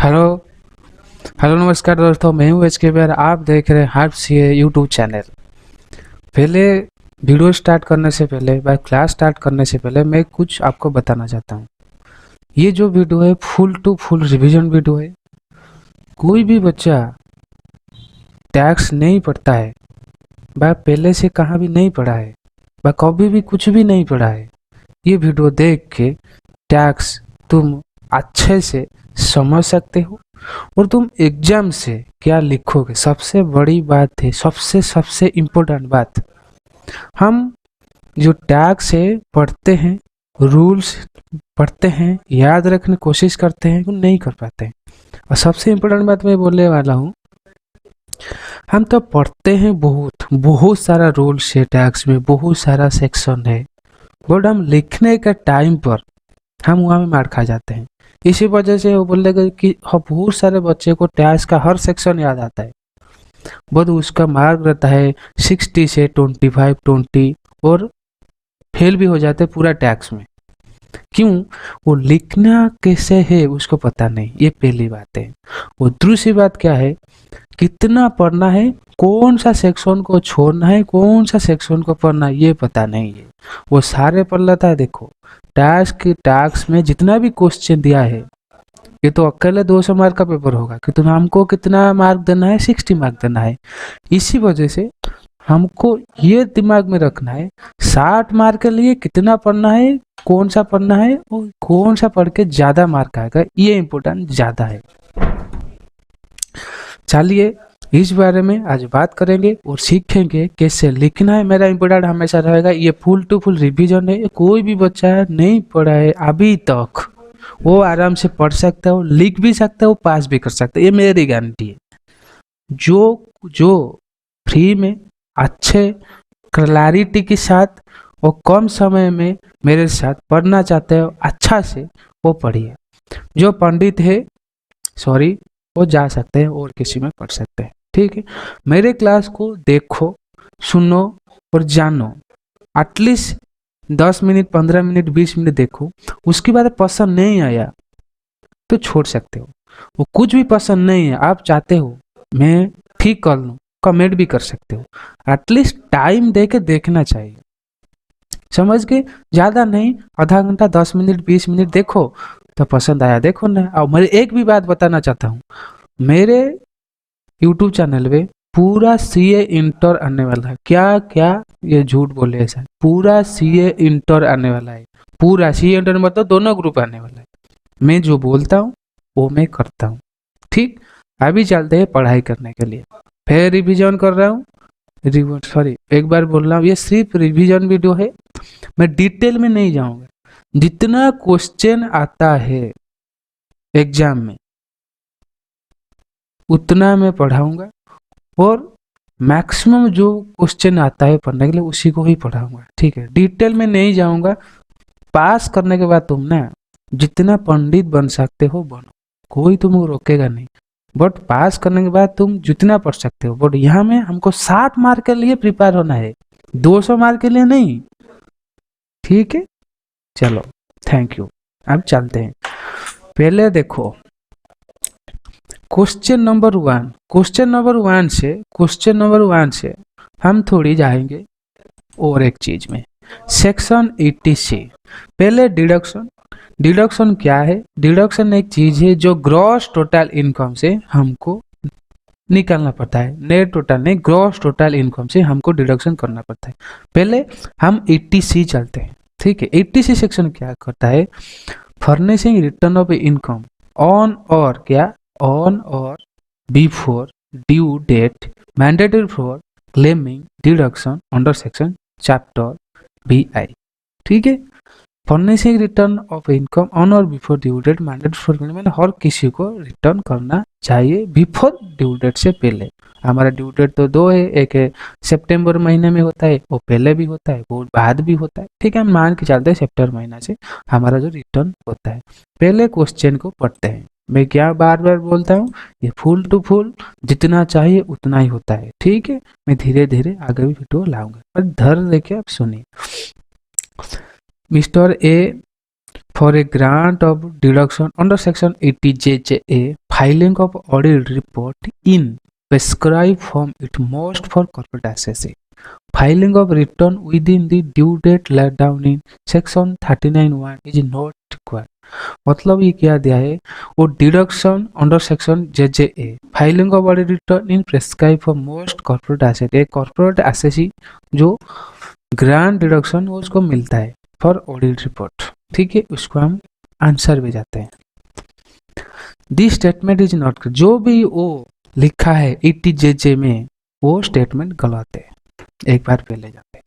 Hello hello नमस्कार दोस्तों, मैं हूँ एच के बिहार। आप देख रहे हैं हार्प सीए यूट्यूब चैनल। पहले वीडियो स्टार्ट करने से पहले क्लास स्टार्ट करने से पहले मैं कुछ आपको बताना चाहता हूँ। ये जो वीडियो है full to full revision video है। कोई भी बच्चा टैक्स नहीं पढ़ता है, वह पहले से कहाँ भी नहीं पढ़ा है, वह कभी भी कुछ भी नहीं पढ़ा है, ये वीडियो देख के टैक्स तुम अच्छे से समझ सकते हो और तुम एग्जाम से क्या लिखोगे। सबसे बड़ी बात है, सबसे सबसे इम्पोर्टेंट बात, हम जो टैक्स है पढ़ते हैं, रूल्स पढ़ते हैं, याद रखने की कोशिश करते हैं, नहीं कर पाते हैं। और सबसे इम्पोर्टेंट बात मैं बोलने वाला हूँ, हम तो पढ़ते हैं, बहुत बहुत सारा रूल्स है टैक्स में, बहुत सारा सेक्शन है, बट हम लिखने के टाइम पर हम वहाँ में मार खा जाते हैं। इसी वजह से वो बोलेगा कि बहुत सारे बच्चे को टैक्स का हर सेक्शन याद आता है, बट उसका मार्क रहता है 60 से 25 20 और फेल भी हो जाते पूरा टैक्स में। क्यों? वो लिखना कैसे है उसको पता नहीं, ये पहली बात है। वो दूसरी बात क्या है, कितना पढ़ना है, कौन सा सेक्शन को छोड़ना है, कौन सा सेक्शन को पढ़ना है, ये पता नहीं है। वो सारे पढ़ लेता है। देखो टैक्स में जितना भी क्वेश्चन दिया है, ये तो अकेले 200 मार्क का पेपर होगा कि तुम हमको कितना मार्क देना है, 60 मार्क देना है। इसी वजह से हमको ये दिमाग में रखना है 60 मार्क के लिए कितना पढ़ना है, कौन सा पढ़ना है और कौन सा पढ़ के ज्यादा मार्क आएगा, ये इम्पोर्टेंट ज्यादा है। चलिए इस बारे में आज बात करेंगे और सीखेंगे कैसे लिखना है। मेरा इम्पोर्टेंट हमेशा रहेगा, ये फुल टू फुल रिवीजन है। कोई भी बच्चा नहीं पढ़ा है अभी तक, वो आराम से पढ़ सकता है, लिख भी सकता है, वो पास भी कर सकता है, ये मेरी गारंटी है। जो जो फ्री में अच्छे क्लैरिटी के साथ और कम समय में मेरे साथ पढ़ना चाहते हो अच्छा से, वो पढ़िए। जो पंडित है सॉरी, वो जा सकते हैं और किसी में पढ़ सकते हैं, ठीक है। मेरे क्लास को देखो, सुनो और जानो। एटलीस्ट 10 मिनट 15 मिनट 20 मिनट देखो, उसके बाद पसंद नहीं आया तो छोड़ सकते हो। वो कुछ भी पसंद नहीं है, आप चाहते हो मैं ठीक कर लूँ, कमेंट भी कर सकते हो। एटलीस्ट टाइम दे के देखना चाहिए, समझ के। ज़्यादा नहीं, आधा घंटा 10 मिनट 20 मिनट देखो, तो पसंद आया देखो ना। और मैं एक भी बात बताना चाहता हूँ, मेरे यूट्यूब चैनल पे पूरा सीए इंटर आने वाला है। क्या क्या ये झूठ बोले ऐसा, पूरा सीए इंटर आने वाला है। पूरा सीए इंटर मतलब दोनों ग्रुप आने वाला है। मैं जो बोलता हूँ वो मैं करता हूँ, ठीक। अभी चलते हैं पढ़ाई करने के लिए। फिर रिवीजन कर रहा हूँ, सॉरी एक बार बोल रहा हूँ, ये सिर्फ रिवीजन वीडियो है। मैं डिटेल में नहीं जाऊंगा, जितना क्वेश्चन आता है एग्जाम में उतना मैं पढ़ाऊंगा, और मैक्सिमम जो क्वेश्चन आता है पढ़ने के लिए उसी को ही पढ़ाऊंगा, ठीक है। डिटेल में नहीं जाऊंगा। पास करने के बाद तुम ना जितना पंडित बन सकते हो बनो, कोई तुमको रोकेगा नहीं। बट पास करने के बाद तुम जितना पढ़ सकते हो, बट यहाँ में हमको 60 मार्क के लिए प्रिपेयर होना है, 200 मार्क के लिए नहीं, ठीक है। चलो थैंक यू। अब चलते हैं। पहले देखो question number 1। Question number one से हम थोड़ी जाएंगे और एक चीज में, सेक्शन 80C। पहले डिडक्शन क्या है? डिडक्शन एक चीज है जो ग्रॉस टोटल इनकम से हमको निकालना पड़ता है। नेट टोटल नहीं, ग्रॉस टोटल इनकम से हमको डिडक्शन करना पड़ता है। पहले हम 80C चलते हैं, ठीक है। 80C सेक्शन क्या करता है? Furnishing return of income on और क्या, ऑन और before due date mandatory for claiming deduction under section chapter BI, ठीक है। Furnishing return of income on और before due date mandatory for, मैंने हर किसी को रिटर्न करना चाहिए बिफोर ड्यू डेट से पहले। हमारा ड्यू डेट तो दो है, एक है सितंबर महीने में होता है, वो पहले भी होता है, वो बाद भी होता है, ठीक है। हम मान के चलते हैं सितंबर महीना से हमारा जो रिटर्न होता है। पहले क्वेश्चन को पढ़ते हैं। मैं क्या बार बार बोलता हूँ, ये फुल टू फुल जितना चाहिए उतना ही होता है, ठीक है। मैं धीरे धीरे आगे भी वीडियो लाऊंगा, पर धर लेके आप सुनिए। Mister A For a grant of deduction under section 80JJA, filing of audit report in prescribed form it must for corporate assessee. Filing of return within the due date laid down in section 39(1) is not required. मतलब ये क्या दिया है, वो deduction under section JJA, filing of audit return in prescribe for most corporate asset, एक corporate एसेसी जो grant deduction उसको मिलता है फॉर ऑडिट रिपोर्ट, ठीक है, उसको हम आंसर भी जाते हैं. दिस स्टेटमेंट इज नॉट, जो भी वो लिखा है 80JJ में वो स्टेटमेंट गलत है, एक बार पहले जाते हैं.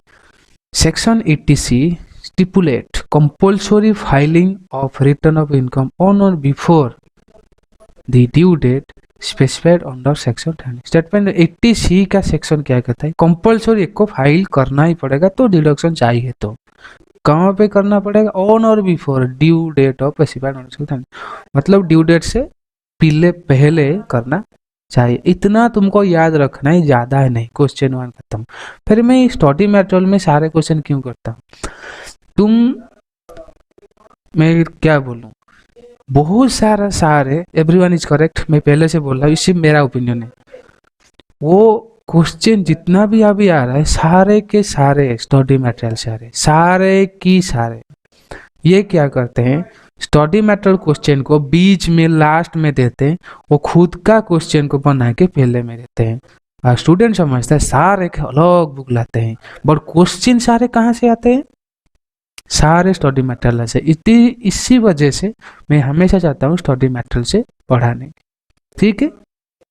Section 80C stipulate compulsory filing of return of income on or before the due date specified under section 10. Statement 80C का सेक्शन क्या कहता है, कंपल्सरी एक को फाइल करना ही पड़ेगा तो डिडक्शन चाहिए. तो कहाँ पे करना पड़ेगा, ऑन और before due date of specified under section 10, मतलब ड्यू डेट से पहले करना चाहिए. इतना तुमको याद रखना है, ज़्यादा है नहीं. क्वेश्चन 1 खत्म. फिर मैं स्टडी मटेरियल में सारे क्वेश्चन क्यों करता हूँ, मैं क्या बोलूँ, बहुत सारे एवरीवन इज करेक्ट, मैं पहले से बोल रहा हूँ, इसी मेरा ओपिनियन है. वो क्वेश्चन जितना भी अभी आ रहा है सारे के सारे स्टडी मटेरियल सारे ये क्या करते हैं, स्टडी मटेरियल क्वेश्चन को बीच में लास्ट में देते हैं, वो खुद का क्वेश्चन को बना के पहले में देते हैं. और स्टूडेंट समझता है सारे के अलग बुक लाते हैं, बट क्वेश्चन सारे कहाँ से आते हैं, सारे स्टडी मटेरियल से. इसी वजह से मैं हमेशा चाहता हूँ स्टडी मटेरियल से पढ़ाने, ठीक है.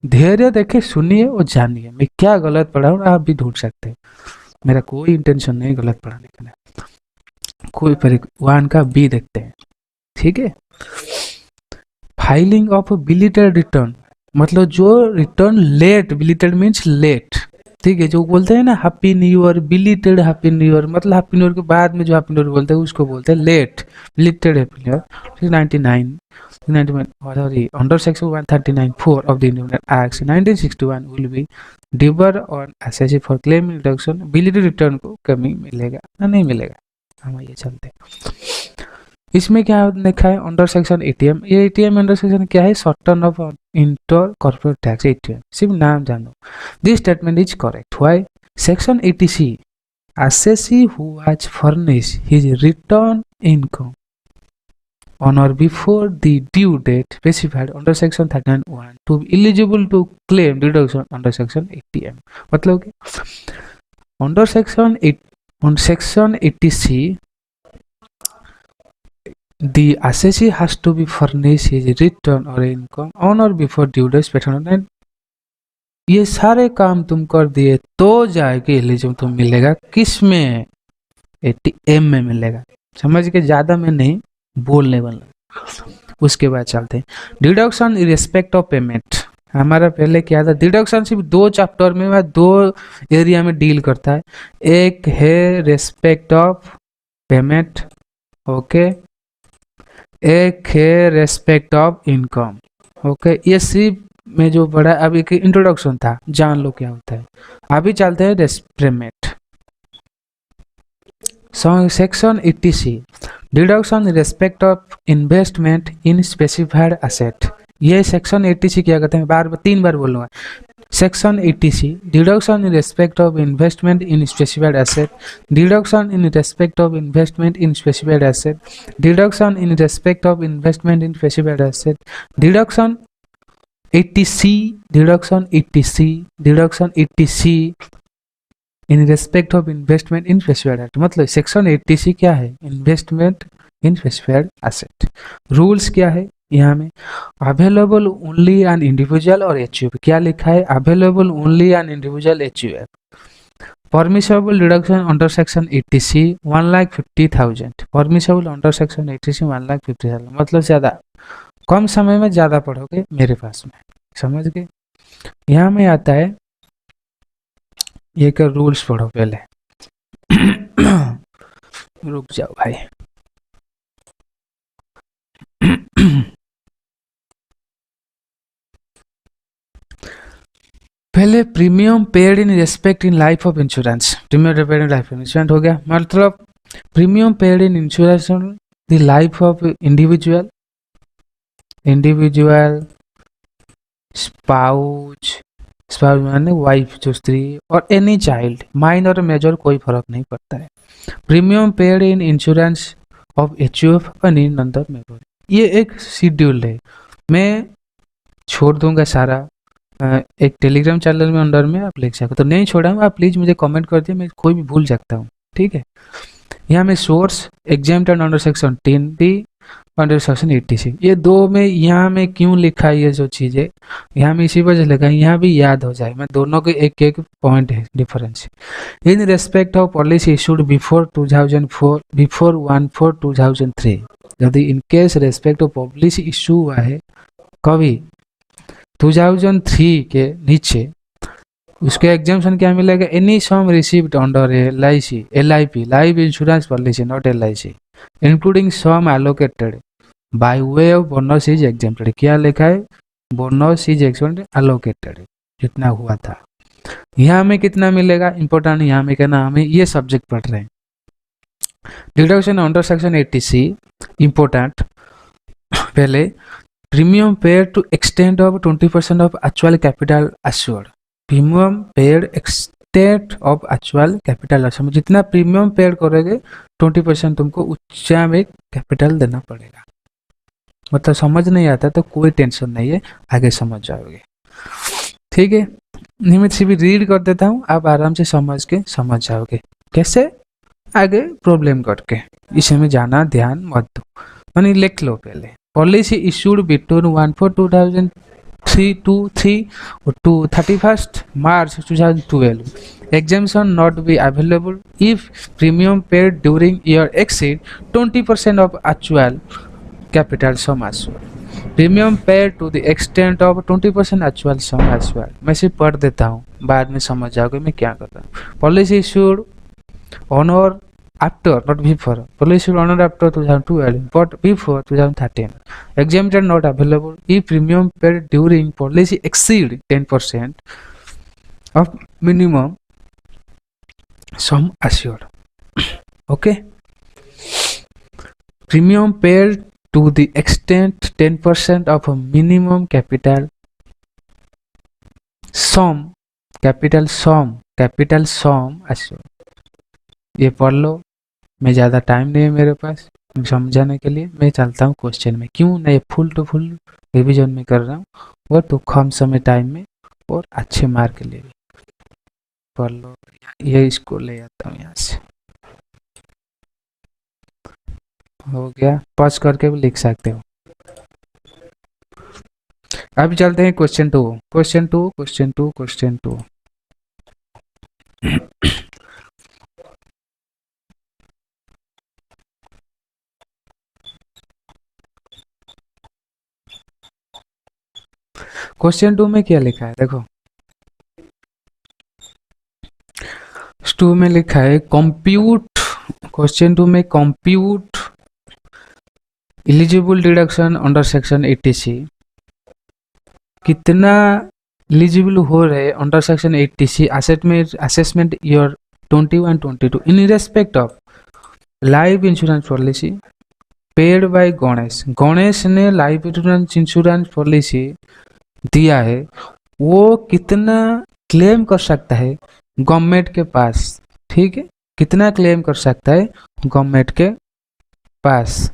धैर्य देखे, सुनिए और जानिए मैं क्या गलत पढ़ा हूँ, आप भी ढूंढ सकते हैं. मेरा कोई इंटेंशन नहीं गलत पढ़ाने का. कोई 1 का बी देखते हैं, ठीक है. फाइलिंग ऑफ बिलेटेड रिटर्न, मतलब जो return late, belated means late, ठीक है. जो बोलते हैं ना happy new year, belated happy new year, मतलब हैप्पी न्यू ईयर के बाद में जो हैप्पी न्यू ईयर बोलते हैं उसको बोलते हैं late, belated happy new year. 99 sorry under section 139(4) of the Indian act 1961 will be debar on SSC for claim reduction. Belated return को कमी मिलेगा ना, नहीं मिलेगा, हम ये चलते हैं. इसमें क्या लिखा है, अंडर सेक्शन एटीएम, ये एटीएम अंडर सेक्शन क्या है, short term of inter corporate tax ATM, सिर्फ नाम जानो. This statement is correct. Why, section 80C assessee who has furnished his return income on or before the due date specified under section 39(1) to be eligible to claim deduction under section 80M. मतलब कि under section 80C the assessee has to be furnished his return or income on or before due date specified. ये सारे काम तुम कर दिए तो जाके एलिजिबल तुम मिलेगा, किस में, 80M में मिलेगा. समझ के, ज़्यादा में नहीं बोलने वाला. उसके बाद चलते हैं deduction in respect of payment. हमारा पहले क्या था, डिडक्शन सिर्फ 2 चैप्टर में 2 एरिया में डील करता है. एक है रिस्पेक्ट ऑफ पेमेंट, ओके, एक है रिस्पेक्ट ऑफ इनकम, ओके. ये सिर्फ में जो बड़ा अभी एक इंट्रोडक्शन था, जान लो क्या होता है. अभी चलते हैं payment. Section 80C deduction respect of investment in specified asset. ये सेक्शन 80C क्या कहते हैं, 3 बार बोलूँगा. Section 80C deduction in respect of investment in specified asset, deduction in respect of investment in specified asset, deduction in respect of investment in specified asset, deduction 80C, deduction 80C, deduction 80C in respect of investment in specified asset. मतलब section 80C क्या है, investment इन specified asset. Rules क्या है यहाँ में, available only an individual और HUF. क्या लिखा है, available only an individual HUF. Permissible deduction under section 80C 1,50,000. Permissible under section 80C 1,50,000, मतलब ज़्यादा कम समय में ज़्यादा पढ़ोगे मेरे पास में, समझ गए. यहाँ में आता है, ये कर रूल्स पढ़ो पहले. रुक जाओ भाई. पहले premium paid in respect in life of insurance. Premium paid in life insurance हो गया, मतलब premium paid in insurance the life of individual, spouse, spouse माने वाइफ जो स्त्री, और एनी चाइल्ड, माइनर मेजर कोई फर्क नहीं पड़ता है। Premium paid in insurance of HUF और इन अंदर मेंबर, ये एक शेड्यूल है। मैं छोड़ दूंगा सारा एक टेलीग्राम चैनल में अंडर में, आप लिख सकते, तो नहीं छोड़ा हूँ, आप प्लीज मुझे कमेंट कर दिए, मैं कोई भी भूल सकता हूँ, ठीक है। यहाँ में source exempted under section 10B under section 80C, ये दो में यहाँ में क्यों लिखा है ये जो चीज़ें, यहाँ में इसी वजह लिखा है, यहाँ भी याद हो जाए, मैं दोनों के एक एक पॉइंट है difference. In respect of policy issued before 2004, before 1/4/2003, यदि in case respect of policy issue हुआ है कभी 2003 के नीचे, उसके एग्जाम्पशन क्या मिलेगा, any sum received under LIP life insurance policy not LIC including sum allocated by way of bonus is exempted, क्या लिखा है, बोनस इज एग्जेम्प्टेड एलोकेटेड, जितना हुआ था। यहाँ में कितना मिलेगा, इंपॉर्टेंट यहाँ में कहना, हमें ये सब्जेक्ट पढ़ रहे हैं। Deduction under section 80C important, पहले premium paid to extend of 20% of actual capital assured, premium paid extend of actual capital assured, जितना प्रीमियम पेड करोगे 20% तुमको ऊंचा में कैपिटल देना पड़ेगा। मतलब समझ नहीं आता तो कोई टेंशन नहीं है, आगे समझ जाओगे, ठीक है। नियमित से भी रीड कर देता हूँ, आप आराम से समझ जाओगे कैसे, आगे प्रॉब्लम करके, इसमें जाना ध्यान मत दो, यानी लिख लो पहले। Policy issued between 1/4/2003 to 31st March 2012, exemption not be available if premium paid during year exceed 20% of actual capital sum assured. Premium paid to the extent of 20% actual sum as well. मैं सिर्फ पढ़ देता हूँ, बाद में समझ जाओगे मैं क्या करता हूँ। Policy issued on or after, not before, policy issued on or after 2012 but before 2013, exempted not available if premium paid during policy exceed 10% of minimum sum assured. Okay, premium paid to the extent 10% of a minimum capital sum assured। ये पढ़ लो, मैं ज़्यादा time नहीं है मेरे पास समझाने के लिए, मैं चलता हूँ क्वेश्चन में। क्यों नहीं, फुल टू फुल रिविजन में कर रहा हूँ, और तो कम समय टाइम में और अच्छे मार्क के लिए भी पढ़ लो। ये इसको ले आता हूँ यहाँ से, हो गया, पॉज करके भी लिख सकते हो। अभी चलते हैं क्वेश्चन टू। क्वेश्चन 2 में क्या लिखा है देखो, 2 में लिखा है कंप्यूट, क्वेश्चन 2 में compute eligible deduction under section 80C, कितना एलिजिबल हो रहे under section 80C assessment year 21-22 in respect of life insurance policy paid by Ganesh ने लाइफ इंश्योरेंस पॉलिसी दिया है, वो कितना क्लेम कर सकता है गवर्नमेंट के पास, ठीक है, कितना क्लेम कर सकता है गवर्नमेंट के पास,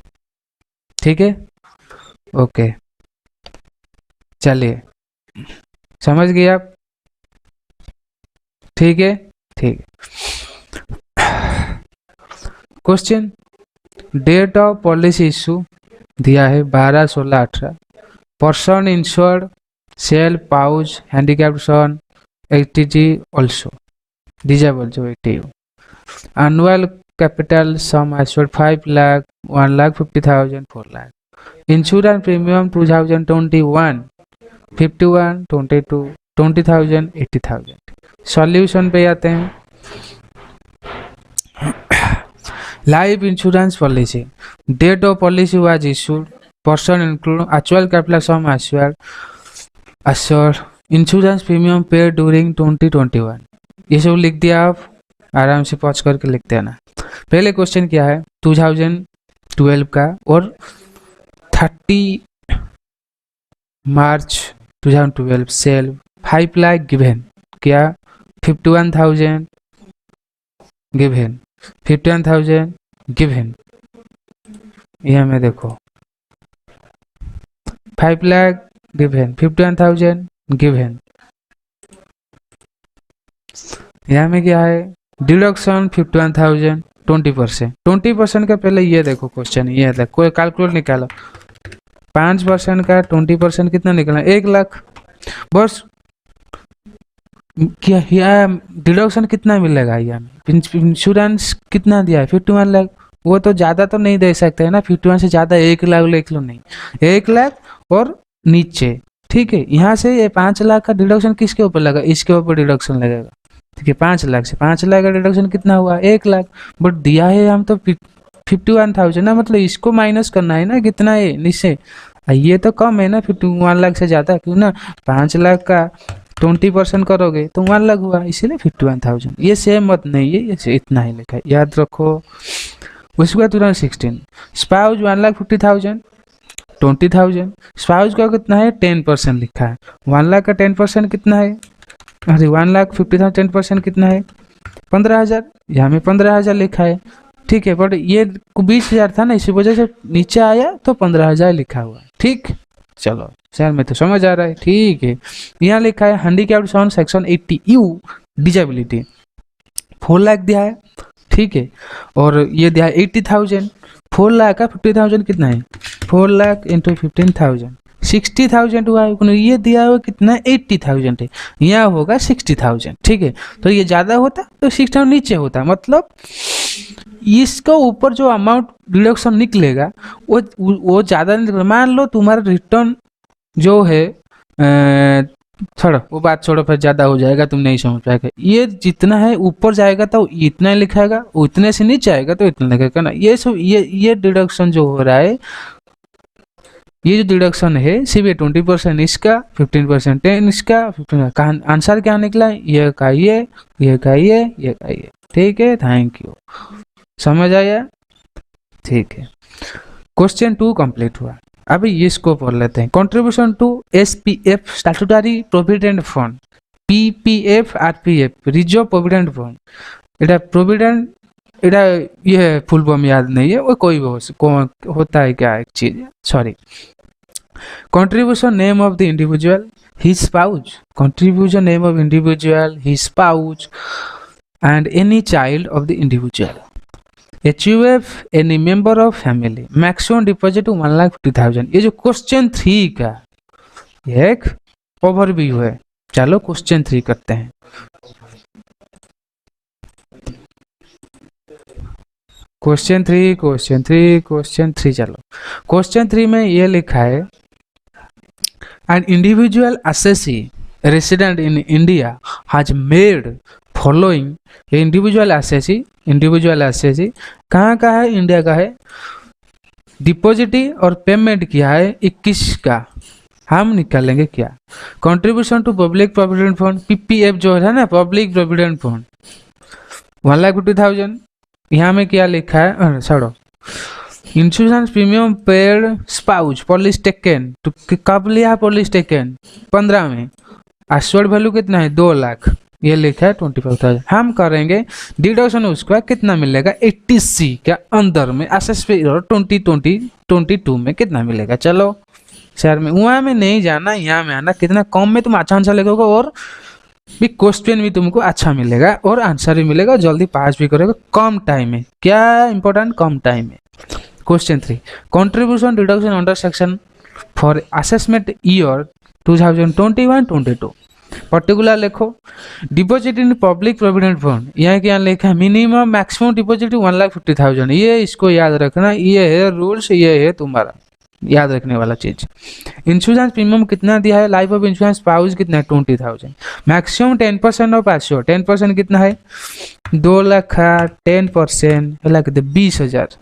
ठीक है। ओके, चलिए समझ गए आप, ठीक है, ठीक है। Question, date of policy issue दिया है 12/16/18, person insured self spouse handicapped son ATG also disable जो 80, annual capital sum assured 5 lakh 1,50,000 4 lakh, insurance premium 2021 51 22 20,000 80,000। Solution पे आते हैं। Life insurance policy, date of policy was issued, person include actual capital sum assured, insurance premium paid during 2021, ये सब लिख दिया। आप आराम से पॉज करके लिखते हैं ना। पहले क्वेश्चन क्या है, 2000 12 का, और 30 मार्च 2012 सेल 5 लाख गिवन, क्या 51,000 गिवन, 51,000 गिवन। यह में देखो 5 लाख गिवन, 51,000 गिवन। यहाँ में क्या है, डिडक्शन 51,000, 20%, 20% का पहले ये देखो क्वेश्चन, ये देखो कोई कैलकुलेट निकालो, 5% का 20% कितना निकला, 1 लाख। बस क्या यहाँ डिडक्शन कितना मिलेगा, यहाँ इंश्योरेंस कितना दिया है, 51 लाख। वो तो ज़्यादा तो नहीं दे सकते है ना, 51 से ज़्यादा 1 लाख लिख लो, नहीं 1 लाख और नीचे, ठीक है। यहाँ से ये 5 लाख का डिडक्शन किसके ऊपर लगा, इसके ऊपर डिडक्शन लगेगा, ठीक है। 5 लाख से 5 लाख का डिडक्शन कितना हुआ, 1 लाख। बट दिया है हम तो 51,000 ना, मतलब इसको माइनस करना है ना, कितना है नीचे, ये तो कम है ना 51 लाख से ज़्यादा, क्यों ना 5 लाख का 20% करोगे तो 1 लाख हुआ, इसीलिए 51,000। ये सेम मत नहीं है, ये इतना ही लिखा है, याद रखो। उसके बाद 2016 स्पाउस 1,50,000, 20,000। स्पाउस का कितना है, 10% लिखा है। 1 लाख का 10% कितना है, अरे 1,50,000 10% कितना है, 15,000। यहाँ में 15,000 लिखा है, ठीक है। बट ये 20,000 था ना, इसी वजह से नीचे आया तो 15,000 लिखा हुआ है, ठीक। चलो सर में तो समझ आ रहा है, ठीक है। यहाँ लिखा है handicapped son section 80 U disability 4 lakh दिया है, ठीक है। और ये दिया है 80,000, 4 लाख का 50,000 कितना है, 4 लाख इंटू 15,000 60,000 हुआ है। ये दिया हुआ कितना 80,000 है, यहाँ होगा 60,000, ठीक है। तो ये ज़्यादा होता तो 60,000 नीचे होता, मतलब इसका ऊपर जो अमाउंट डिडक्शन निकलेगा वो ज़्यादा नहीं। मान लो तुम्हारा रिटर्न जो है छोड़ो वो बात, छोड़ो फिर ज़्यादा हो जाएगा, तुम नहीं समझ पाएगा। ये जितना है ऊपर जाएगा तो इतना लिखाएगा, उतने से नीचे आएगा तो इतना लिखेगा ना। ये सब ये डिडक्शन जो हो रहा है, ये जो डिडक्शन है सिर्फ 20% इसका, 15% इसका, 15 का आंसर क्या निकला, ये का ये का ये का ये, ठीक है। थैंक यू, समझ आया, ठीक है। क्वेश्चन 2 कंप्लीट हुआ। अभी इसको पढ़ लेते हैं। Contribution to SPF statutory provident fund, PPF RPF reserve provident fund, এটা प्रोविडेंट, এটা ये फुल फॉर्म याद नहीं है, वो कोई होता है क्या एक चीज, sorry. Contribution name of the individual, his spouse, contribution name of individual, his spouse and any child of the individual, HUF any member of family, maximum deposit 1,50,000। ये जो क्वेश्चन 3 का एक ओवरव्यू है। चलो क्वेश्चन 3 करते हैं। क्वेश्चन 3 चलो। Question 3 में ये लिखा है an individual assessee resident in India has made following। Individual assessee कहाँ का है, इंडिया का है। डिपॉजिट और पेमेंट किया है 21 का, हम निकालेंगे क्या, contribution to public provident fund, PPF जो है ना, पब्लिक प्रोविडेंट फंड 1,50,000। यहाँ में क्या लिखा है, छोड़ो। Insurance premium paid spouse policy taken, तो कब लिया पॉलिसी टेकन, 15 में। एश्योर्ड वैल्यू कितना है, 2 लाख, ये लिखा है 25,000। हम करेंगे डिडक्शन, उसका कितना मिलेगा 80C के अंदर में, एसएसपी 2022 में कितना मिलेगा। चलो शहर में, वहाँ में नहीं जाना, यहाँ में आना, कितना कम में तुम अच्छा आंसर लिखोगे और भी क्वेश्चन भी तुमको अच्छा मिलेगा और आंसर भी मिलेगा, जल्दी पास भी करोगे कम टाइम में। क्या इंपॉर्टेंट, कम टाइम में। Question 3 contribution deduction under section for assessment year 2021-22 particular लिखो। Deposit in public provident fund, यहाँ क्या लिखा है, मिनिमम मैक्सिमम डिपॉजिट 1,50,000। ये इसको याद रखना, ये है रूल्स, ये है तुम्हारा याद रखने वाला चीज। इंश्योरेंस प्रीमियम कितना दिया है, लाइफ ऑफ इंश्योरेंस स्पाउस कितना है 20,000। मैक्सिमम 10% ऑफ एश्योर्ड, 10% कितना है 2 लाख, 10% 20,000,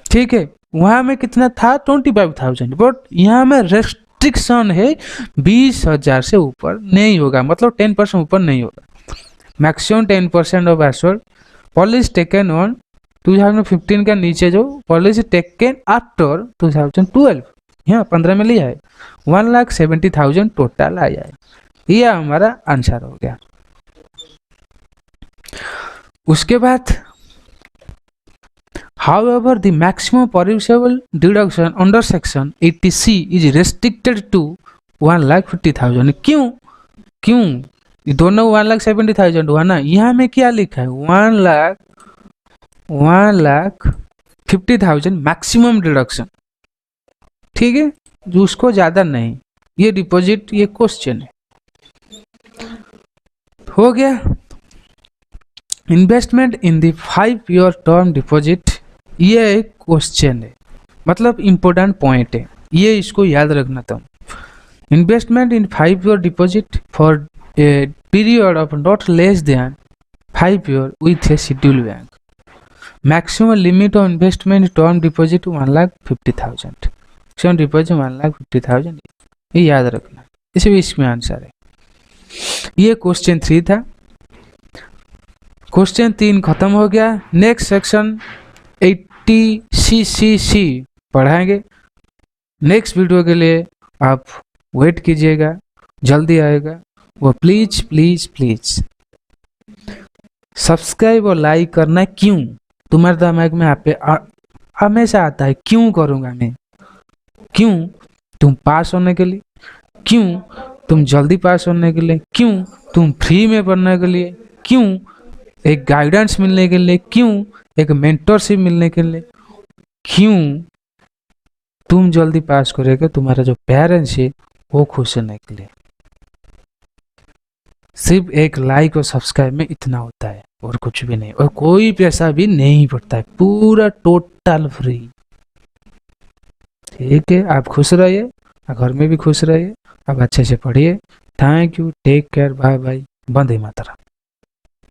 ठीक है। वहां में कितना था 25,000, बट यहाँ में रेस्ट्रिक्शन है 20,000 से ऊपर नहीं होगा, मतलब 10% ऊपर नहीं होगा। Maximum 10% of assured, policy taken on 2015 का नीचे जो पॉलिसी टेकन आफ्टर 2012, यहाँ 15 में लिया है, 1,70,000 टोटल आया है। ये हमारा आंसर हो गया। उसके बाद however the maximum permissible deduction under section 80C is restricted to 1,50,000। क्यों क्यों ये दोनों 1,70,000 हुआ ना, यहाँ में क्या लिखा है 1,50,000 मैक्सिमम डिडक्शन, ठीक है, जो उसको ज्यादा नहीं। ये डिपॉजिट, ये क्वेश्चन है, हो गया। Investment in the 5 year term deposit, ये एक क्वेश्चन है, मतलब इम्पोर्टेंट पॉइंट है, ये इसको याद रखना तुम। Investment in 5 year deposit for a period of not less than 5 year with A schedule bank, maximum limit of investment term deposit 1,50,000, maximum deposit 1,50,000, ये याद रखना, इसे भी इसमें आंसर है। ये क्वेश्चन 3 था। क्वेश्चन 3 खत्म हो गया। नेक्स्ट सेक्शन 80CCC पढ़ाएंगे। नेक्स्ट वीडियो के लिए आप वेट कीजिएगा, जल्दी आएगा वो। प्लीज प्लीज प्लीज सब्सक्राइब और लाइक करना। क्यों? तुम्हारे दिमाग में आप हमेशा आता है क्यों करूँगा मैं, क्यों? तुम पास होने के लिए, क्यों? तुम जल्दी पास होने के लिए, क्यों? तुम फ्री में पढ़ने के लिए, क्यों? एक गाइडेंस मिलने के लिए, क्यों? एक मेंटरशिप मिलने के लिए, क्यों? तुम जल्दी पास करोगे, तुम्हारा जो पेरेंट्स है वो खुश होने के लिए। सिर्फ एक लाइक और सब्सक्राइब में इतना होता है और कुछ भी नहीं, और कोई पैसा भी नहीं पड़ता है, पूरा टोटल फ्री। ठीक है, आप खुश रहिए, घर में भी खुश रहिए, आप अच्छे से पढ़िए। Thank you, take care, bye bye, वंदे मातरम।